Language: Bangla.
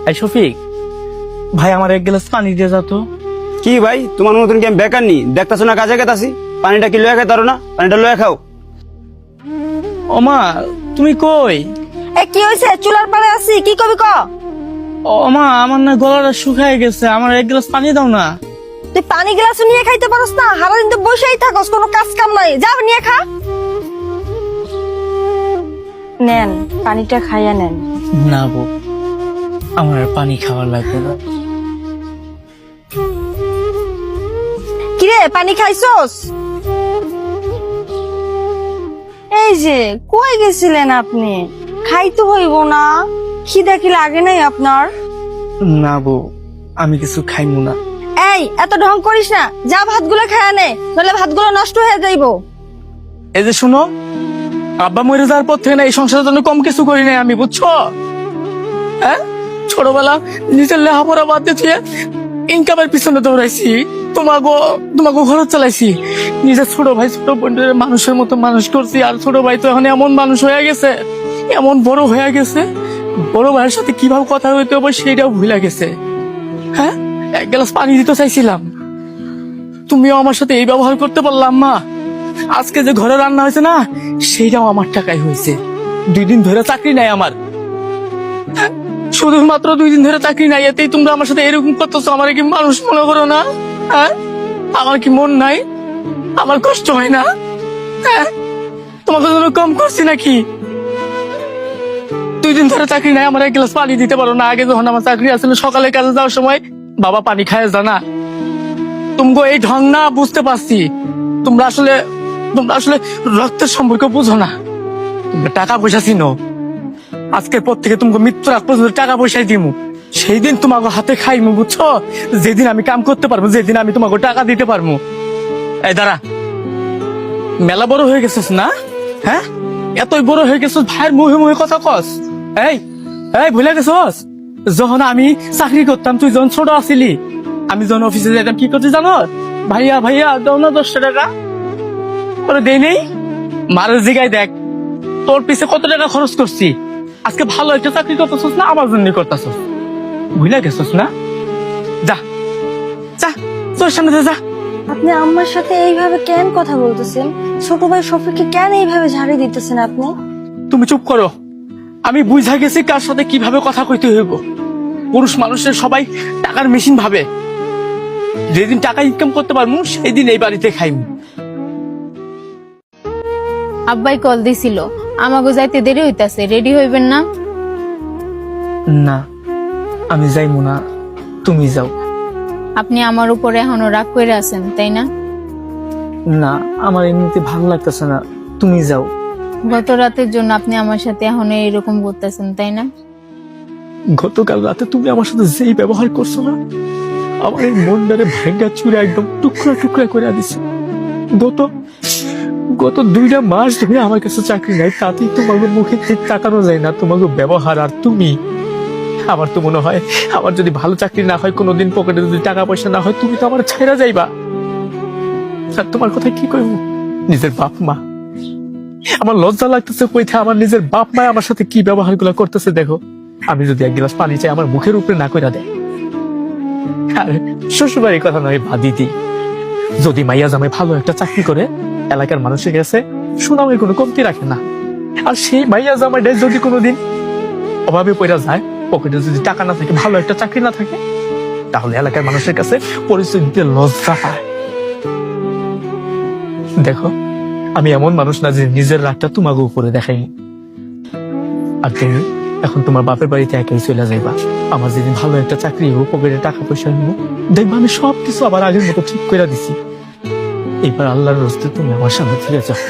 এই শফিক ভাই, আমার এক গ্লাস পানি দিয়ে যা তো। কি ভাই, তোমার মতন কি আমি বেকার নি? দেখতেছো না কাজে গেতাছি, পানিটা কি লয়ে খাইতারো না? পানিটা লয়ে খাও। ও মা, তুমি কই? এ কি হইছে? চুলার পাড়ে আছি, কি কবি ক? ও মা, আমার না গলাটা শুকায় গেছে, আমার এক গ্লাস পানি দাও না। তুই পানি গ্লাস নিয়ে খাইতে পারস না? সারাদিন তো বসেই থাকস, কোনো কাজ কাম নাই। যা নিয়ে খা। নেন, পানিটা খাইয়া নেন। না বউ, আমার আর পানি খাওয়ার লাগবে না। কিরে, পানি খাইছস? এই যে কই গেছিলেন আপনি? খাইতে হইব না? খিদা কি লাগে নাই আপনার? না বউ, আমি কিছু খাইমু না। এই এত ঢং করিস না, যা ভাতগুলো খাইয়া নে, নাহলে ভাতগুলো নষ্ট হয়ে যাইবো। এই যে শুনো, আব্বা মরে যাওয়ার পর থেকে না এই সংসারের জন্য কম কিছু করি নাই আমি, বুঝছো? হ্যাঁ, ছোটবেলা নিজের লেখাপড়া বাদ দিয়ে ইনকামের পিছনে দৌড়াইছি, তোমাকে খরচ চালাইছি, নিজের ছোট ভাই ছোট বোনদের মানুষের মতো মানুষ করছি। আর ছোট ভাই তো এখন এমন মানুষ হয়ে গেছে, এমন বড় হয়ে গেছে, বড় ভাইয়ের সাথে কিভাবে কথা হইতে হবে সেইটাও ভুলে গেছে। হ্যাঁ, এক গ্লাস পানি দিতে চাইছিলাম, তুমিও আমার সাথে এই ব্যবহার করতে পারলাম মা। আজকে যে ঘরে রান্না হয়েছে না, সেইটাও আমার টাকায় হয়েছে। 2 দিন ধরে চাকরি নাই আমার, শুধুমাত্র 2 দিন ধরে চাকরি নাই, এতেই তোমরা আমার সাথে এরকম করতেছো। আমার কি মানুষ মনে করো না? হ্যাঁ, আমার কি মন নাই? আমার কষ্ট হয় না? হ্যাঁ, তোমাকে জন্য কম করছি নাকি? 2 দিন ধরে চাকরি নাই, আমার এক গ্লাস পানি দিতে পারো না? আগে যখন আমার চাকরি আসলে সকালে কাজে যাওয়ার সময় বাবা পানি খায় জানা। তুমগো এই ঢং না বুঝতে পারছি, তোমরা আসলে রক্তের সম্পর্ক বুঝো না। তোমরা টাকা পয়সা চিনো, আজকের পর থেকে তোমাকে মৃত্যুর আগ পর্যন্ত টাকা পয়সাই দিমু। সেই দিন তোমাকে হাতে খাইমু, বুঝছো? যেদিন আমি কাম করতে পারবো, যেদিন আমি তোমাকে টাকা দিতে পারবো। এই দাঁড়া, মেলা বড় হয়ে গেছিস না? হ্যাঁ, এতই বড় হয়ে গেছিস, ভাইয়ের মুহে মুহে কথা কস। এই ভুলে গেছস যখন আমি চাকরি করতাম, তুই যখন ছোট আছিলি, আমি যখন অফিসে যেতাম কি করতে জানো? ভাইয়া দাও না 10 টাকা। ওরা দেই নেই, মারের জিগায় দেখ তোর পিছে কত টাকা খরচ করছি। আজকে ভালো একটা চাকরি করতেছস না, আমার জন্য করতেছস। ভুলে গেছস না? যা যা, তোর সামনে যা। আপনি আম্মার সাথে এইভাবে কেন কথা বলতেছেন? ছোট ভাই শফিককে কেন এইভাবে ঝাড়ি দিতেছেন আপনি? তুমি চুপ করো, আমি বুঝা গেছি কার সাথে কিভাবে কথা কইতে হইব। পুরুষ মানুষের সবাই টাকার মেশিন ভাবে, যেদিন টাকা ইনকাম করতে পারবো সেই দিন এই বাড়িতে খাইমু। আব্বাই কল দিছিল, আমাগো যাইতে দেরি হইতাছে, রেডি হইবেন না? না, আমি যাইমু না, তুমি যাও। আপনি আমার উপরে এখনো রাগ করে আছেন, তাই না? না, আমার এমনিতে ভালো লাগতেছে না, তুমি যাও। গত রাতের জন্য আপনি আমার সাথে এখনো এরকম করতেছেন, তাই না? গতকাল রাতে তুমি আমার সাথে যেই ব্যবহার করছো না, আমার এই মনটারে ভাঙ্গা চুরে একদম টুকরা টুকরা করে দিছে। গত 2টা মাস ধরে আমার কাছে চাকরি নাই, তাতেই তোমাকে মুখে তাকানো যায় না, তোমাকে ব্যবহার। আর তুমি, আমার তো মনে হয় আমার যদি ভালো চাকরি না হয়, কোনোদিন পকেটে যদি টাকা পয়সা না হয়, তুমি তো আমার ছেড়ে যাইবা। আর তোমার কথা কি কইব? নিজের বাপ মা, আমার লজ্জা লাগতেছে কইতে, আমার নিজের বাপ মা আমার সাথে কি ব্যবহার গুলা করতেছে দেখো। আমি যদি 1 গ্লাস পানি চাই, আমার মুখের উপরে না কইরা দেয়। আর শ্বশুরবাড়ির কথা নয় বাদিতি, যদি মাইয়া জামাই ভালো একটা চাকরি করে, এলাকার মানুষের কাছে সুনামের কোনো কমতি রাখে না। আর সেই মাইয়া জামাইটা যদি কোনোদিন অভাবে পড়া যায়, পকেটে যদি টাকা না থাকে, ভালো একটা চাকরি না থাকে, তাহলে এলাকার মানুষের কাছে পরিচয় দিতে লজ্জা পায়। দেখো, আমি এমন মানুষ না যে নিজের রাগটা তোমাকে উপরে দেখাই। আর তুমি এখন তোমার বাপের বাড়িতে একাই চলে যাইবা। আমার যেদিন ভালো একটা চাকরি হোক, পকেটে টাকা পয়সা নিব, দেখবা আমি সবকিছু আবার আগের মতো ঠিক করে দিছি। এইবার আল্লাহর রস্তে তুমি আমার সামনে ফিরে যাও।